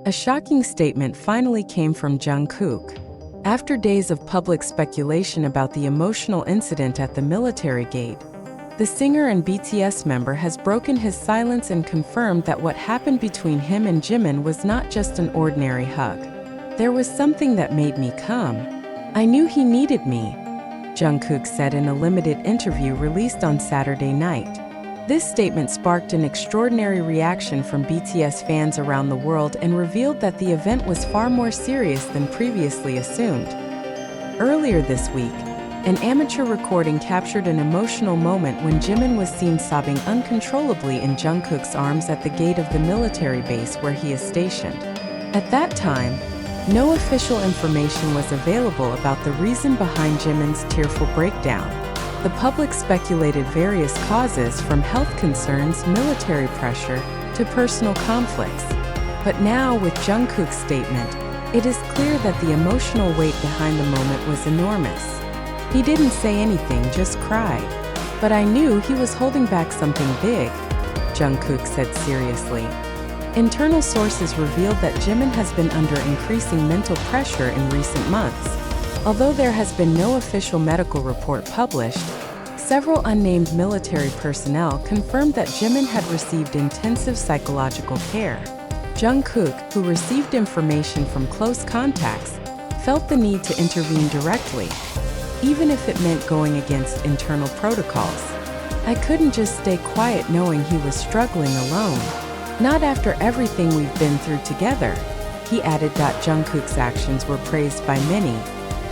A shocking statement finally came from Jungkook. After days of public speculation about the emotional incident at the military gate, the singer and BTS member has broken his silence and confirmed that what happened between him and Jimin was not just an ordinary hug. "There was something that made me come. I knew he needed me," Jungkook said in a limited interview released on Saturday night. This statement sparked an extraordinary reaction from BTS fans around the world and revealed that the event was far more serious than previously assumed. Earlier this week, an amateur recording captured an emotional moment when Jimin was seen sobbing uncontrollably in Jungkook's arms at the gate of the military base where he is stationed. At that time, no official information was available about the reason behind Jimin's tearful breakdown. The public speculated various causes, from health concerns, military pressure, to personal conflicts. But now, with Jungkook's statement, it is clear that the emotional weight behind the moment was enormous. "He didn't say anything, just cried. But I knew he was holding back something big," Jungkook said seriously. Internal sources revealed that Jimin has been under increasing mental pressure in recent months. Although there has been no official medical report published, several unnamed military personnel confirmed that Jimin had received intensive psychological care. Jungkook, who received information from close contacts, felt the need to intervene directly, even if it meant going against internal protocols. "I couldn't just stay quiet knowing he was struggling alone. Not after everything we've been through together," he added. Jungkook's actions were praised by many,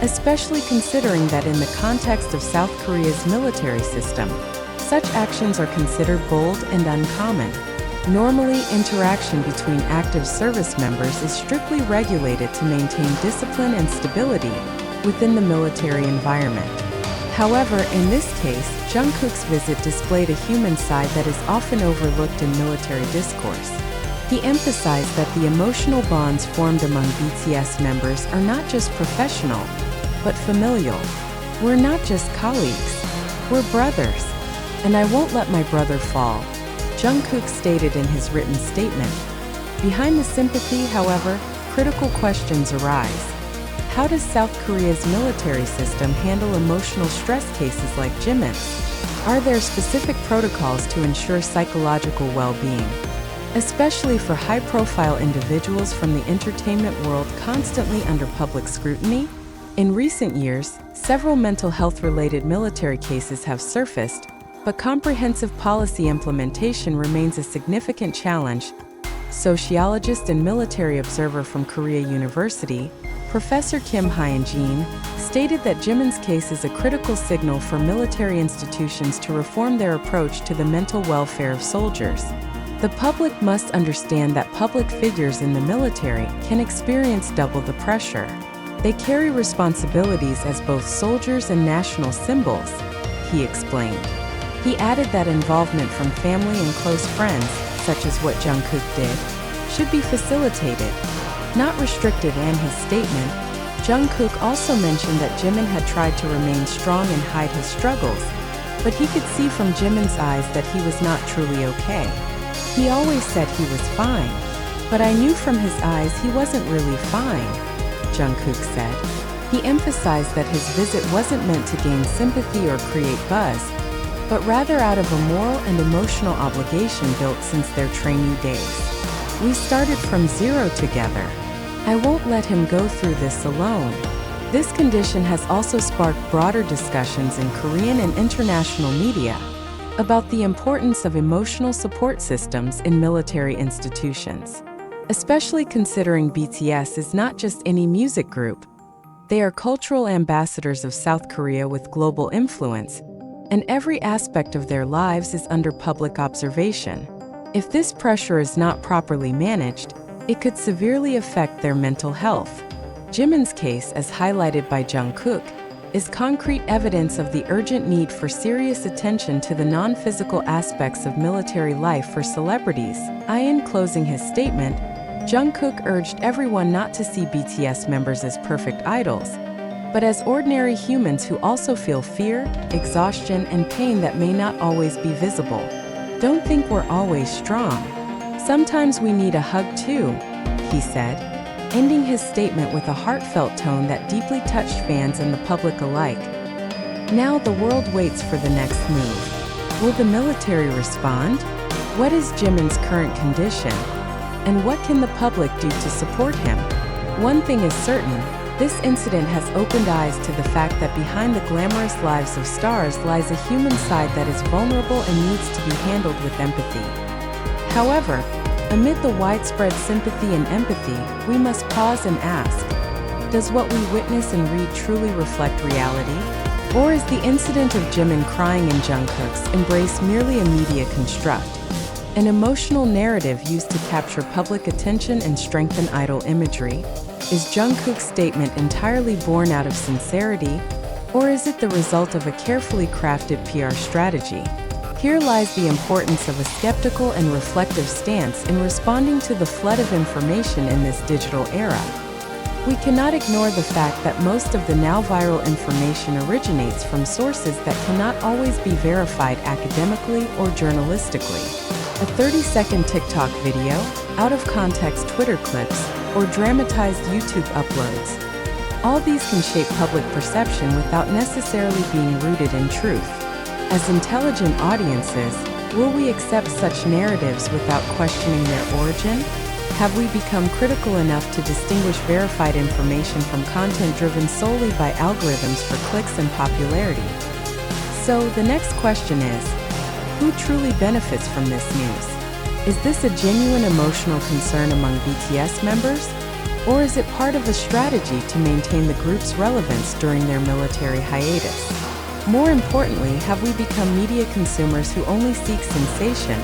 especially considering that in the context of South Korea's military system, such actions are considered bold and uncommon. Normally, interaction between active service members is strictly regulated to maintain discipline and stability within the military environment. However, in this case, Jungkook's visit displayed a human side that is often overlooked in military discourse. He emphasized that the emotional bonds formed among BTS members are not just professional, but familial. "We're not just colleagues. We're brothers. And I won't let my brother fall," Jungkook stated in his written statement. Behind the sympathy, however, critical questions arise. How does South Korea's military system handle emotional stress cases like Jimin's? Are there specific protocols to ensure psychological well-being, especially for high-profile individuals from the entertainment world constantly under public scrutiny? In recent years, several mental health-related military cases have surfaced, but comprehensive policy implementation remains a significant challenge. Sociologist and military observer from Korea University, Professor Kim Hyun-jin, stated that Jimin's case is a critical signal for military institutions to reform their approach to the mental welfare of soldiers. The public must understand that public figures in the military can experience double the pressure. They carry responsibilities as both soldiers and national symbols, he explained. He added that involvement from family and close friends, such as what Jungkook did, should be facilitated, not restricted. In his statement, Jungkook also mentioned that Jimin had tried to remain strong and hide his struggles, but he could see from Jimin's eyes that he was not truly okay. "He always said he was fine, but I knew from his eyes he wasn't really fine," Jungkook said. He emphasized that his visit wasn't meant to gain sympathy or create buzz, but rather out of a moral and emotional obligation built since their trainee days. "We started from zero together. I won't let him go through this alone." This condition has also sparked broader discussions in Korean and international media about the importance of emotional support systems in military institutions, especially considering BTS is not just any music group. They are cultural ambassadors of South Korea with global influence, and every aspect of their lives is under public observation. If this pressure is not properly managed, it could severely affect their mental health. Jimin's case, as highlighted by Jungkook, is concrete evidence of the urgent need for serious attention to the non-physical aspects of military life for celebrities. In closing his statement, Jungkook urged everyone not to see BTS members as perfect idols, but as ordinary humans who also feel fear, exhaustion, and pain that may not always be visible. "Don't think we're always strong. Sometimes we need a hug too," he said, ending his statement with a heartfelt tone that deeply touched fans and the public alike. Now the world waits for the next move. Will the military respond? What is Jimin's current condition? And what can the public do to support him? One thing is certain, this incident has opened eyes to the fact that behind the glamorous lives of stars lies a human side that is vulnerable and needs to be handled with empathy. However, amid the widespread sympathy and empathy, we must pause and ask, does what we witness and read truly reflect reality? Or is the incident of Jimin crying in Jungkook's embrace merely a media construct, an emotional narrative used to capture public attention and strengthen idol imagery? Is Jungkook's statement entirely born out of sincerity, or is it the result of a carefully crafted PR strategy? Here lies the importance of a skeptical and reflective stance in responding to the flood of information in this digital era. We cannot ignore the fact that most of the now viral information originates from sources that cannot always be verified academically or journalistically. A 30-second TikTok video, out-of-context Twitter clips, or dramatized YouTube uploads. All these can shape public perception without necessarily being rooted in truth. As intelligent audiences, will we accept such narratives without questioning their origin? Have we become critical enough to distinguish verified information from content driven solely by algorithms for clicks and popularity? So, the next question is, who truly benefits from this news? Is this a genuine emotional concern among BTS members? Or is it part of a strategy to maintain the group's relevance during their military hiatus? More importantly, have we become media consumers who only seek sensation,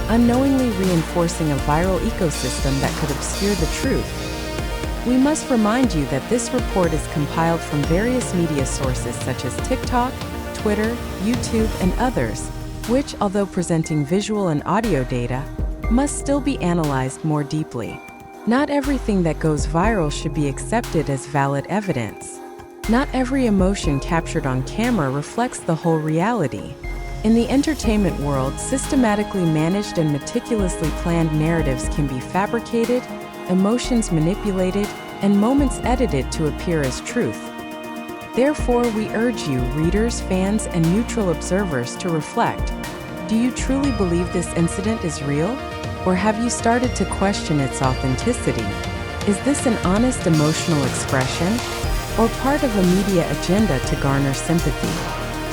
unknowingly reinforcing a viral ecosystem that could obscure the truth? We must remind you that this report is compiled from various media sources such as TikTok, Twitter, YouTube, and others, which, although presenting visual and audio data, must still be analyzed more deeply. Not everything that goes viral should be accepted as valid evidence. Not every emotion captured on camera reflects the whole reality. In the entertainment world, systematically managed and meticulously planned narratives can be fabricated, emotions manipulated, and moments edited to appear as truth. Therefore, we urge you, readers, fans, and neutral observers, to reflect. Do you truly believe this incident is real? Or have you started to question its authenticity? Is this an honest emotional expression, or part of a media agenda to garner sympathy?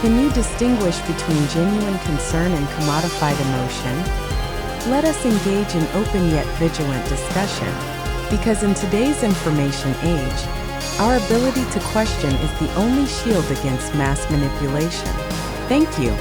Can you distinguish between genuine concern and commodified emotion? Let us engage in open yet vigilant discussion, because in today's information age, our ability to question is the only shield against mass manipulation. Thank you.